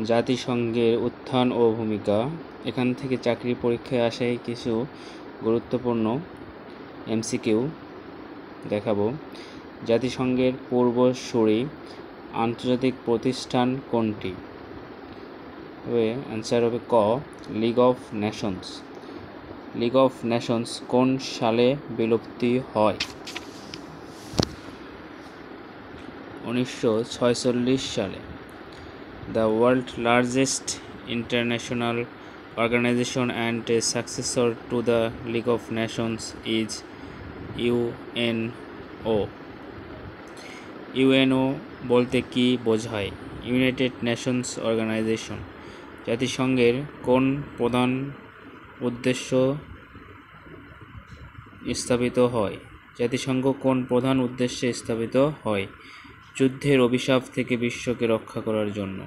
জাতিসংঘের উত্থান ও ভূমিকা। এখান থেকে চাকরি পরীক্ষায় আসে কিছু গুরুত্বপূর্ণ এমসিকিউ দেখাবো। জাতিসংঘের পূর্বসূরি আন্তর্জাতিক প্রতিষ্ঠান কোনটি? অ্যান্সার হবে ক, league of Nations. League of Nations কোন সালে বিলুপ্তি হয়? 1946 সালে। The world largest international organization and a successor to the League of Nations is UNO. UNO বলতে কি বোঝায়? United Nations Organization. জাতিসংঘের কোন প্রধান উদ্দেশ্য স্থাপিত হয়? জাতিসংঘ কোন প্রধান উদ্দেশ্যে স্থাপিত হয়? যুদ্ধের অভিশাপ থেকে বিশ্বকে রক্ষা করার জন্য।